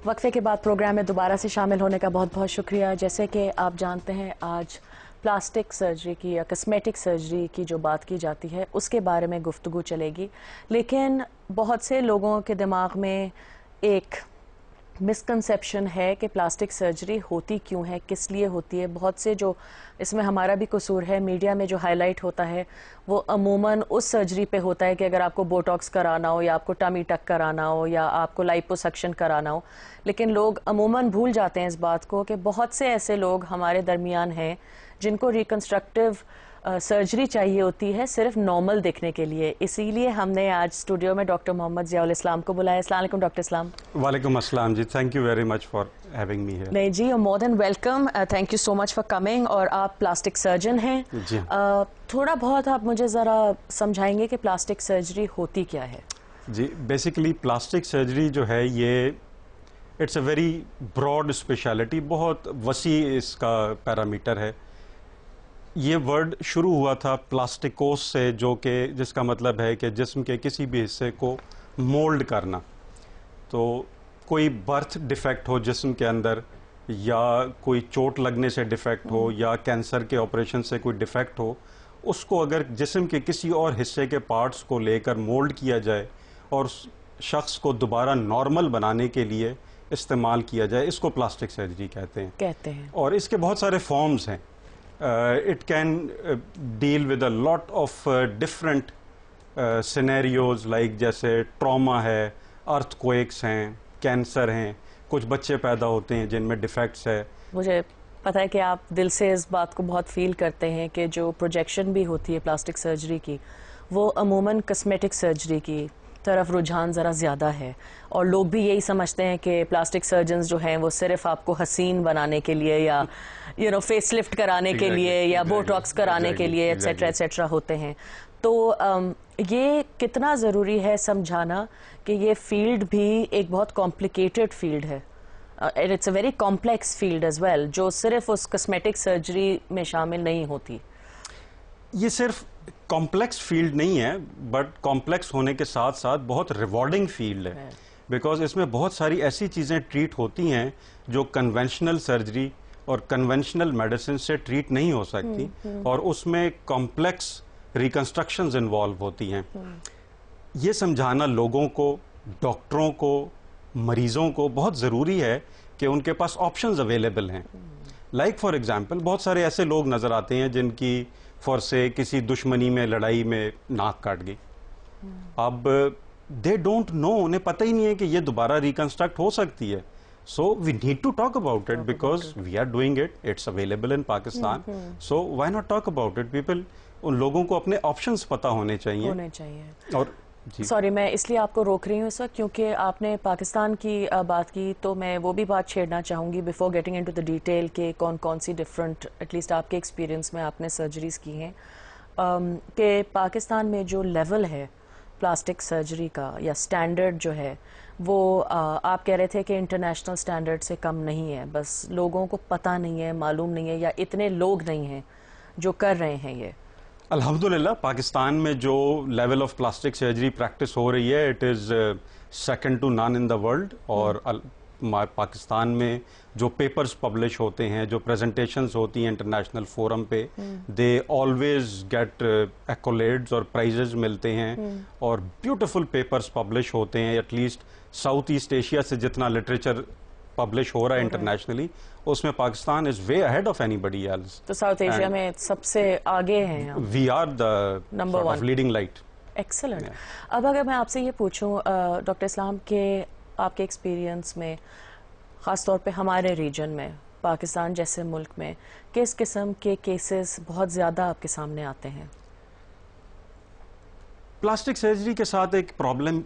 وقفے کے بعد پروگرام میں دوبارہ سے شامل ہونے کا بہت بہت شکریہ. جیسے کہ آپ جانتے ہیں آج پلاسٹک سرجری کی یا کاسمیٹک سرجری کی جو بات کی جاتی ہے اس کے بارے میں گفتگو چلے گی. لیکن بہت سے لوگوں کے دماغ میں ایک مسکنسیپشن ہے کہ پلاسٹک سرجری ہوتی کیوں ہے, کس لیے ہوتی ہے. بہت سے جو اس میں ہمارا بھی قصور ہے, میڈیا میں جو ہائی لائٹ ہوتا ہے وہ عموماً اس سرجری پہ ہوتا ہے کہ اگر آپ کو بوٹاکس کرانا ہو یا آپ کو ٹمی ٹک کرانا ہو یا آپ کو لائپوسکشن کرانا ہو. لیکن لوگ عموماً بھول جاتے ہیں اس بات کو کہ بہت سے ایسے لوگ ہمارے درمیان ہیں جن کو ریکنسٹرکٹیو سرجری چاہیے ہوتی ہے صرف نارمل دیکھنے کے لیے. اسی لیے ہم نے آج اسٹوڈیو میں ڈاکٹر محمد ضیاء الاسلام کو بلایا. السلام علیکم ڈاکٹر اسلام. وعلیکم السلام جی, thank you very much for having me here. نہیں جی, you more than welcome, thank you so much for coming. اور آپ پلاسٹک سرجن ہیں. جی تھوڑا بہت آپ مجھے ذرا سمجھائیں گے کہ پلاسٹک سرجری ہوتی کیا ہے؟ جی, بیسیکلی پلاسٹک سرجری جو ہے یہ it's a very broad speciality, بہت وسیع اس کا پیرامیٹر ہے. یہ ورڈ شروع ہوا تھا پلاسٹیکوس سے, جو کہ جس کا مطلب ہے کہ جسم کے کسی بھی حصے کو مولڈ کرنا. تو کوئی برتھ ڈیفیکٹ ہو جسم کے اندر, یا کوئی چوٹ لگنے سے ڈیفیکٹ ہو, یا کینسر کے آپریشن سے کوئی ڈیفیکٹ ہو, اس کو اگر جسم کے کسی اور حصے کے پارٹس کو لے کر مولڈ کیا جائے اور شخص کو دوبارہ نارمل بنانے کے لیے استعمال کیا جائے, اس کو پلاسٹک سرجری کہتے ہیں. اور اس کے بہت سارے فارمز ہیں. It can deal with a lot of different scenarios, like جیسے ٹراما ہے, ارتھ کویکس ہیں, کینسر ہیں, کچھ بچے پیدا ہوتے ہیں جن میں ڈیفیکٹس ہے. مجھے پتا ہے کہ آپ دل سے اس بات کو بہت فیل کرتے ہیں کہ جو پروجیکشن بھی ہوتی ہے پلاسٹک سرجری کی وہ عموماً کاسمیٹک سرجری کی طرف رجحان ذرا زیادہ ہے, اور لوگ بھی یہی سمجھتے ہیں کہ پلاسٹک سرجنز جو ہیں وہ صرف آپ کو حسین بنانے کے لیے یا فیس لفٹ کرانے کے لیے یا بوٹاکس کرانے کے لیے ایٹسیٹرا ایٹسیٹرا ہوتے ہیں. تو یہ کتنا ضروری ہے سمجھانا کہ یہ فیلڈ بھی ایک بہت کمپلیکیٹڈ فیلڈ ہے, it's a very complex field as well, جو صرف اس کاسمیٹک سرجری میں شامل نہیں ہوتی. یہ صرف کمپلیکس فیلڈ نہیں ہے, بٹ کمپلیکس ہونے کے ساتھ ساتھ بہت ریوارڈنگ فیلڈ ہے, بیکاز اس میں بہت ساری ایسی چیزیں ٹریٹ ہوتی ہیں جو کنونشنل سرجری اور کنونشنل میڈیسن سے ٹریٹ نہیں ہو سکتی, اور اس میں کمپلیکس ریکنسٹرکشنز انوالو ہوتی ہیں. یہ سمجھانا لوگوں کو, ڈاکٹروں کو, مریضوں کو بہت ضروری ہے کہ ان کے پاس آپشنز اویلیبل ہیں. لائک فار ایگزامپل بہت سارے ایسے لوگ نظر آتے ہیں جن کی فور سے کسی دشمنی میں, لڑائی میں ناک کاٹ گئی. اب دے ڈونٹ نو, انہیں پتہ ہی نہیں ہے کہ یہ دوبارہ ریکنسٹرکٹ ہو سکتی ہے. So we need to talk about it because we are doing it, it's available in Pakistan. So why not talk about it. People, ان لوگوں کو اپنے آپشنز پتہ ہونے چاہیے. اور سوری میں اس لیے آپ کو روک رہی ہوں اس وقت کیونکہ آپ نے پاکستان کی بات کی, تو میں وہ بھی بات چھیڑنا چاہوں گی before getting into the detail کہ کون کون سی ڈفرنٹ, ایٹ لیسٹ آپ کے ایکسپیرینس میں آپ نے سرجریز کی ہیں, کہ پاکستان میں جو لیول ہے پلاسٹک سرجری کا یا سٹینڈرڈ جو ہے وہ آپ کہہ رہے تھے کہ انٹرنیشنل سٹینڈرڈ سے کم نہیں ہے, بس لوگوں کو پتہ نہیں ہے, معلوم نہیں ہے, یا اتنے لوگ نہیں ہیں جو کر رہے ہیں. یہ الحمدللہ پاکستان میں جو level of plastic surgery practice ہو رہی ہے, it is second to none in the world. اور پاکستان میں جو پیپرز پبلش ہوتے ہیں, جو پریزنٹیشنز ہوتی ہیں انٹرنیشنل فورم پہ, دے آلویز گیٹ ایکولیڈز اور پرائزز ملتے ہیں, اور بیوٹیفل پیپرز پبلش ہوتے ہیں. At least South East Asia سے جتنا لٹریچر پبلش ہو رہا ہے انٹرنیشنلی, اس میں Pakistan is way ahead of anybody else. تو ساؤتھ ایشیا میں سب سے آگے ہیں, we are the number 1 leading light. Excellent. اب اگر میں آپ سے یہ پوچھوں ڈاکٹر اسلام کہ آپ کے ایکسپیرینس میں, خاص طور پہ ہمارے ریجن میں, پاکستان جیسے ملک میں, کس قسم کے کیسز بہت زیادہ آپ کے سامنے آتے ہیں؟ پلاسٹک سرجری کے ساتھ ایک پرابلم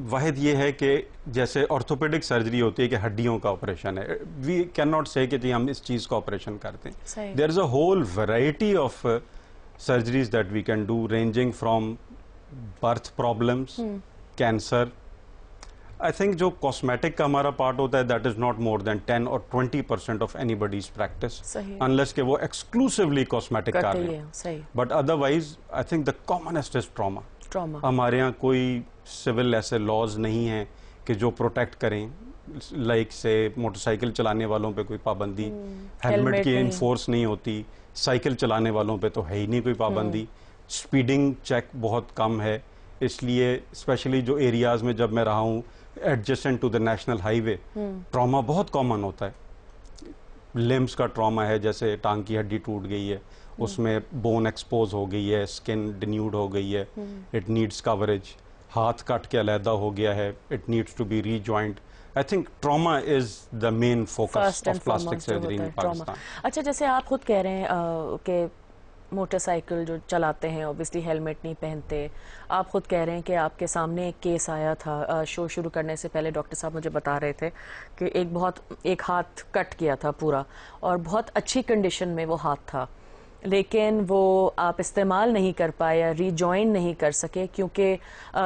واحد یہ ہے کہ جیسے آرتھوپیڈک سرجری ہوتی ہے کہ ہڈیوں کا آپریشن ہے, وی کین ناٹ سے کہ جی ہم اس چیز کا آپریشن کرتے ہیں. There is a whole variety of surgeries that we can do, ranging from birth problems, cancer. I think جو کاسمیٹک کا ہمارا پارٹ ہوتا ہے دیٹ از ناٹ مور دین 10 اور 20% of anybody's practice, unless کہ وہ ایکسکلوسیولی کاسمیٹک کر رہے ہیں. But otherwise I think the commonest is trauma. ہمارے یہاں کوئی سول ایسے لاز نہیں ہیں کہ جو پروٹیکٹ کریں. لائک سے موٹر سائیکل چلانے والوں پہ کوئی پابندی، ہیلمٹ کی انفورس نہیں ہوتی، سائیکل چلانے والوں پہ تو ہے ہی نہیں کوئی پابندی، سپیڈنگ چیک بہت کم ہے. اس لیے اسپیشلی جو ایریاز میں جب میں رہا ہوں adjacent to the national highway, trauma بہت کامن ہوتا ہے. لمبس کا ٹراما ہے، جیسے ٹانگ کی ہڈی ٹوٹ گئی ہے، اس میں بون ایکسپوز ہو گئی ہے، اسکن ڈینیوڈ ہو گئی ہے، اٹ نیڈس کوریج. ہاتھ کٹ کے علیحدہ ہو گیا ہے، it needs to be rejoined. I think trauma is the main focus of plastic surgery in Pakistan. اچھا، جیسے آپ خود کہہ رہے ہیں کہ موٹر سائیکل جو چلاتے ہیں اوبیسلی ہیلمٹ نہیں پہنتے، آپ خود کہہ رہے ہیں کہ آپ کے سامنے ایک کیس آیا تھا شو شروع کرنے سے پہلے، ڈاکٹر صاحب مجھے بتا رہے تھے کہ ایک ہاتھ کٹ کیا تھا پورا، اور بہت اچھی کنڈیشن میں وہ ہاتھ تھا، لیکن وہ آپ استعمال نہیں کر پائے یا ری جوائن نہیں کر سکے، کیونکہ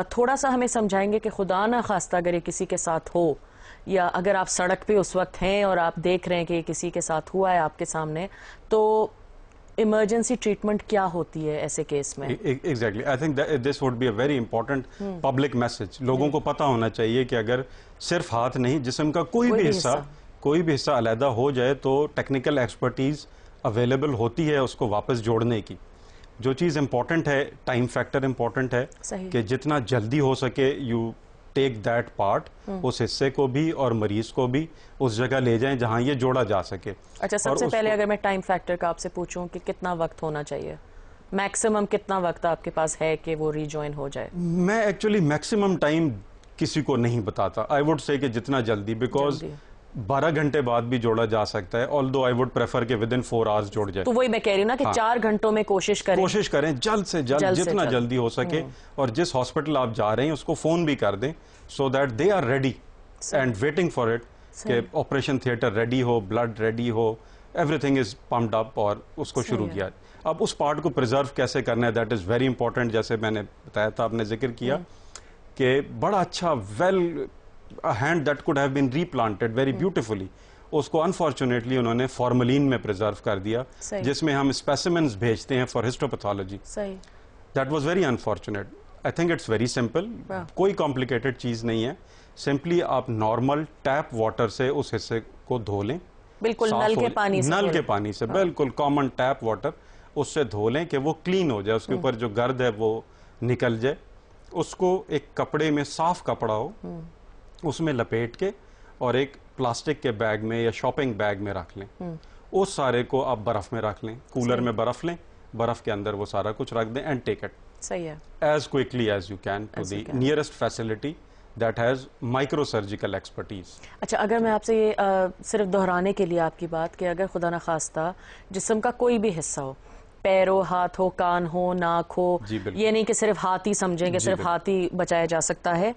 تھوڑا سا ہمیں سمجھائیں گے کہ خدا نہ خواستہ اگر یہ کسی کے ساتھ ہو، یا اگر آپ سڑک پہ اس وقت ہیں اور آپ دیکھ رہے ہیں کہ یہ کسی کے ساتھ ہوا ہے آپ کے سامنے، تو ایمرجنسی ٹریٹمنٹ کیا ہوتی ہے ایسے کیس میں؟ Exactly, I think this would be a very important public message. لوگوں کو پتا ہونا چاہیے کہ اگر صرف ہاتھ نہیں، جسم کا کوئی بھی حصہ علیحدہ ہو جائے تو ٹیکنیکل ایکسپرٹیز اویلیبل ہوتی ہے اس کو واپس جوڑنے کی. جو چیز امپورٹنٹ ہے، ٹائم فیکٹر امپورٹنٹ ہے کہ جتنا جلدی ہو سکے یو ٹیک دیٹ پارٹ، اس حصے کو بھی اور مریض کو بھی اس جگہ لے جائیں جہاں یہ جوڑا جا سکے. اچھا، سب سے پہلے اگر میں ٹائم فیکٹر کا آپ سے پوچھوں کہ کتنا وقت ہونا چاہیے، میکسیمم کتنا وقت آپ کے پاس ہے کہ وہ ری جوائن ہو جائے؟ میں ایکچولی میکسیمم ٹائم کسی کو نہیں بتاتا. آئی وڈ سے کہ جتنا جلدی، بیکاز 12 گھنٹے بعد بھی جوڑا جا سکتا ہے. although I would prefer کہ within 4 hours جوڑ جائے. تو وہی میں کہہ رہی ہوں نا کہ 4 گھنٹوں میں کوشش کریں جلد سے جلد جتنا جلدی ہو سکے، اور جس ہاسپٹل آپ جا رہے ہیں اس کو فون بھی کر دیں so that they are ready and waiting for it کہ آپریشن تھیٹر ریڈی ہو، بلڈ ریڈی ہو، everything is pumped up اور اس کو شروع کیا. اب اس پارٹ کو پرزرو کیسے کرنا ہے، دیٹ از ویری امپورٹنٹ. جیسے میں نے بتایا تھا، آپ نے ذکر کیا کہ بڑا اچھا hand that could have been replanted very beautifully, اس کو انفارچونیٹلی انہوں نے فارملین میں پرزرو کر دیا، جس میں ہم اسپیسیمنز بھیجتے ہیں for histopathology. That was very unfortunate. I think it's very simple, کوئی کمپلیکیٹڈ چیز نہیں ہے. سمپلی آپ نارمل ٹیپ واٹر سے اس حصے کو دھو لیں، بالکل نل کے پانی سے بالکل کامن ٹیپ واٹر، اس سے دھو لیں کہ وہ کلین ہو جائے، اس کے اوپر جو گرد ہے وہ نکل جائے. اس کو ایک کپڑے میں، صاف کپڑا ہو، اس میں لپیٹ کے اور ایک پلاسٹک کے بیگ میں یا شاپنگ بیگ میں رکھ لیں. اس سارے کو آپ برف میں رکھ لیں، کولر میں برف لیں، برف کے اندر وہ سارا کچھ رکھ دیں، اینڈ ٹیک اٹ صحیح ہے as quickly as you can to the nearest facility that has micro surgical expertise. اچھا، اگر میں آپ سے یہ صرف دہرانے کے لیے آپ کی بات کہ اگر خدا نخواستہ جسم کا کوئی بھی حصہ ہو، پیر ہو، ہاتھ ہو، کان ہو، ناک ہو، یہ نہیں کہ صرف ہاتھ ہی سمجھیں کہ صرف ہاتھ ہی بچایا جا سکتا ہے،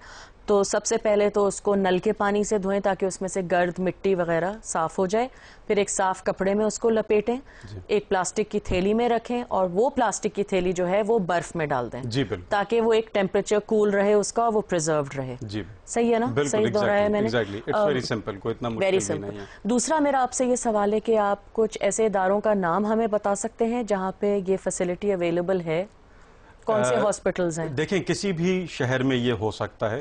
تو سب سے پہلے تو اس کو نل کے پانی سے دھوئیں تاکہ اس میں سے گرد، مٹی وغیرہ صاف ہو جائے. پھر ایک صاف کپڑے میں اس کو لپیٹیں، ایک پلاسٹک کی تھیلی میں رکھیں، اور وہ پلاسٹک کی تھیلی جو ہے وہ برف میں ڈال دیں تاکہ وہ ایک ٹیمپریچر کول رہے اس کا، وہ پرزروڈ رہے. صحیح ہے نا؟ صحیح دہرایا ہے میں نے. Very simple. دوسرا میرا آپ سے یہ سوال ہے کہ آپ کچھ ایسے اداروں کا نام ہمیں بتا سکتے ہیں جہاں پہ یہ فیسلٹی اویلیبل ہے؟ کون سے ہاسپٹلز ہیں؟ دیکھیں، کسی بھی شہر میں یہ ہو سکتا ہے،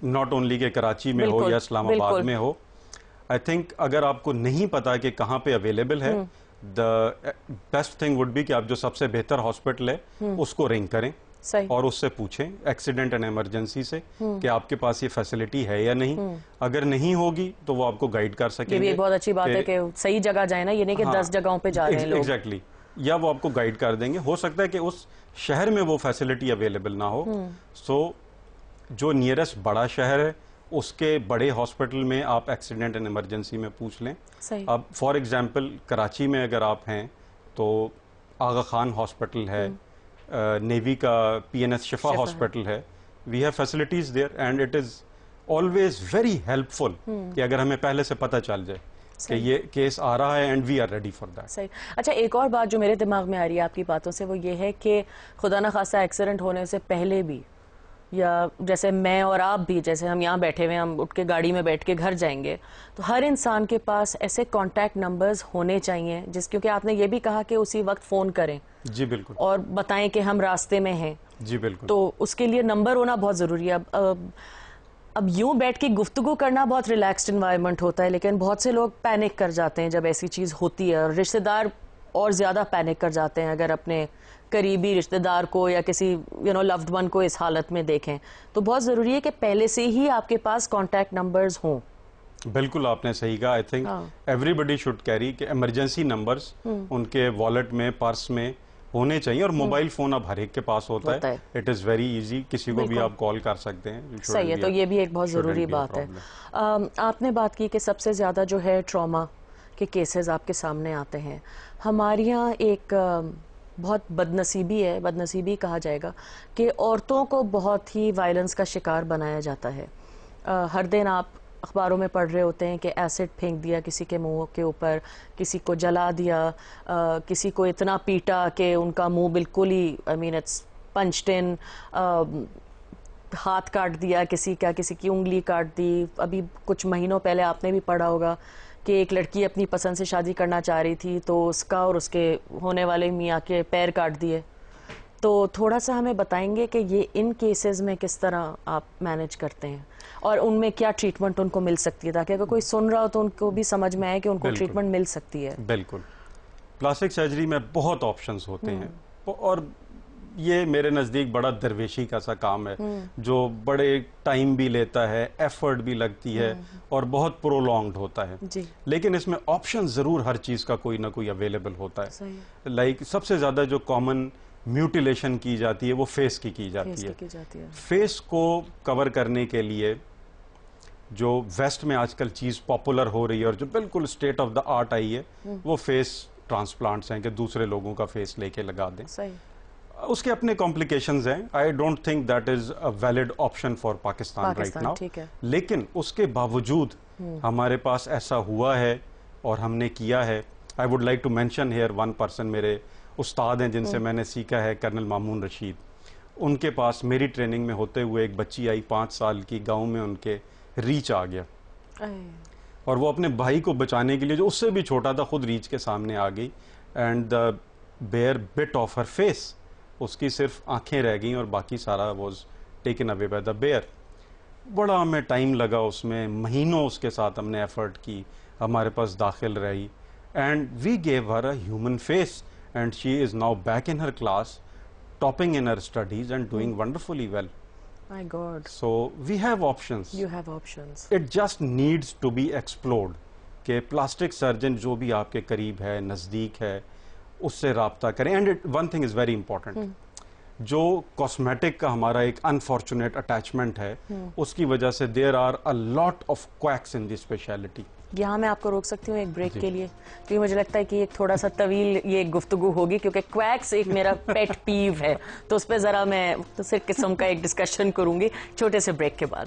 ناٹ اونلی کہ کراچی میں ہو یا اسلام آباد میں ہو. آئی تھنک اگر آپ کو نہیں پتا کہ کہاں پہ اویلیبل ہے، the best thing would be کہ آپ جو سب سے بہتر ہاسپٹل ہے اس کو رنگ کریں اور اس سے پوچھیں ایکسیڈنٹ اینڈ ایمرجنسی سے کہ آپ کے پاس یہ فیسلٹی ہے یا نہیں. اگر نہیں ہوگی تو وہ آپ کو گائیڈ کر سکیں گے. یہ بھی ایک بہت اچھی بات ہے کہ صحیح جگہ جائیں نا، یہ نہیں کہ 10 جگہوں پہ جا رہے ہیں لوگ. ایگزیکٹلی، یا وہ آپ کو گائیڈ کر دیں گے. ہو سکتا ہے کہ اس شہر میں وہ فیسلٹی اویلیبل نہ ہو، سو جو نیئرسٹ بڑا شہر ہے اس کے بڑے ہاسپٹل میں آپ ایکسیڈنٹ اینڈ ایمرجنسی میں پوچھ لیں. اب فار ایگزامپل کراچی میں اگر آپ ہیں تو آغا خان ہاسپٹل ہے، نیوی کا PNS شفا ہاسپٹل ہے. We have facilities there and it is always very helpful کہ اگر ہمیں پہلے سے پتہ چل جائے کہ یہ کیس آ رہا ہے and we are ready for that. صحیح. اچھا، ایک اور بات جو میرے دماغ میں آ رہی ہے آپ کی باتوں سے، وہ یہ ہے کہ خدا نخواستہ ایکسیڈنٹ ہونے سے پہلے بھی، یا جیسے میں اور آپ بھی، جیسے ہم یہاں بیٹھے ہوئے، ہم اٹھ کے گاڑی میں بیٹھ کے گھر جائیں گے، تو ہر انسان کے پاس ایسے کانٹیکٹ نمبرز ہونے چاہیے کیونکہ آپ نے یہ بھی کہا کہ اسی وقت فون کریں. جی بالکل. اور بتائیں کہ ہم راستے میں ہیں. جی بالکل. تو اس کے لیے نمبر ہونا بہت ضروری ہے. اب یوں بیٹھ کے گفتگو کرنا بہت ریلیکسڈ انوائرمنٹ ہوتا ہے، لیکن بہت سے لوگ پینک کر جاتے ہیں جب ایسی چیز ہوتی ہے، اور رشتہ دار اور زیادہ پینک کر جاتے ہیں اگر اپنے قریبی رشتہ دار کو یا کسی لوڈ ون کو اس حالت میں دیکھیں. تو بہت ضروری ہے کہ پہلے سے ہی آپ کے پاس کانٹیکٹ نمبرز ہوں. بالکل آپ نے صحیح کہا. I think everybody should carry کہ ایمرجنسی نمبرز ان کے والیٹ میں، پرس میں ہونے چاہیے، اور موبائل فون اب ہر ایک کے پاس ہوتا ہے. اٹ از ویری ایزی، کسی کو بھی آپ کال کر سکتے ہیں. صحیح ہے، تو یہ بھی ایک بہت ضروری بات ہے. آپ نے بات کی کہ سب سے زیادہ جو ہے ٹراما کے کیسز آپ کے سامنے آتے ہیں. ہمارے یہاں ایک بہت بدنصیبی کہا جائے گا کہ عورتوں کو بہت ہی وائلنس کا شکار بنایا جاتا ہے. ہر دن آپ اخباروں میں پڑھ رہے ہوتے ہیں کہ ایسڈ پھینک دیا کسی کے منہ کے اوپر، کسی کو جلا دیا، کسی کو اتنا پیٹا کہ ان کا منہ بالکل ہی اٹس پنچڈ ان، ہاتھ کاٹ دیا کسی کی انگلی کاٹ دی. ابھی کچھ مہینوں پہلے آپ نے بھی پڑھا ہوگا کہ ایک لڑکی اپنی پسند سے شادی کرنا چاہ رہی تھی تو اس کا اور اس کے ہونے والے میاں کے پیر کاٹ دیے. تو تھوڑا سا ہمیں بتائیں گے کہ یہ ان کیسز میں کس طرح آپ مینج کرتے ہیں اور ان میں کیا ٹریٹمنٹ ان کو مل سکتی ہے، تاکہ اگر کوئی سن رہا ہو تو ان کو بھی سمجھ میں آئے کہ ان کو ٹریٹمنٹ مل سکتی ہے. بالکل. پلاسٹک سرجری میں بہت آپشنز ہوتے ہیں، اور یہ میرے نزدیک بڑا درویشی کا سا کام ہے جو بڑے ٹائم بھی لیتا ہے، ایفرٹ بھی لگتی ہے، اور بہت پرولونگڈ ہوتا ہے. لیکن اس میں آپشن ضرور ہر چیز کا کوئی نہ کوئی اویلیبل ہوتا ہے. لائک سب سے زیادہ جو کامن میوٹیلیشن کی جاتی ہے وہ فیس کی جاتی ہے. فیس کو کور کرنے کے لیے جو ویسٹ میں آج کل چیز پاپولر ہو رہی ہے اور جو بالکل اسٹیٹ آف دا آرٹ آئی ہے، وہ فیس ٹرانسپلانٹس ہیں کہ دوسرے لوگوں کا فیس لے کے لگا دیں. اس کے اپنے کمپلیکیشنز ہیں. I don't think that is a valid option for Pakistan right now. لیکن اس کے باوجود ہمارے پاس ایسا ہوا ہے اور ہم نے کیا ہے. I would like to mention here one person, میرے استاد ہیں جن سے میں نے سیکھا ہے، کرنل مامون رشید. ان کے پاس میری ٹریننگ میں ہوتے ہوئے ایک بچی آئی 5 سال کی، گاؤں میں ان کے ریچ آ گیا، اور وہ اپنے بھائی کو بچانے کے لیے جو اس سے بھی چھوٹا تھا خود ریچ کے سامنے آ گئی. And the bear bit of her face, اس کی صرف آنکھیں رہ گئیں اور باقی سارا was taken away by the bear. بڑا ہمیں ٹائم لگا، اس میں مہینوں اس کے ساتھ ہم نے ایفرٹ کی، ہمارے پاس داخل رہی. And we gave her a human face, and she is now back in her class, topping in her studies and doing wonderfully well. My God. So we have options. You have options. It just needs to be explored کہ plastic surgeon جو بھی آپ کے قریب ہے، نزدیک ہے، اس سے رابطہ کریں. And one thing is very important, جو کاسمیٹک کا ہمارا ایک انفارچونیٹ اٹیچمنٹ ہے، اس کی وجہ سے there are a lot of quacks in the speciality. یہاں میں آپ کو روک سکتی ہوں ایک بریک کے لیے، کیونکہ مجھے لگتا ہے کہ ایک تھوڑا سا طویل یہ گفتگو ہوگی، کیونکہ کویکس ایک میرا پیٹ پیو ہے، تو اس پہ ذرا میں صرف قسم کا ایک ڈسکشن کروں گی چھوٹے سے بریک کے بعد.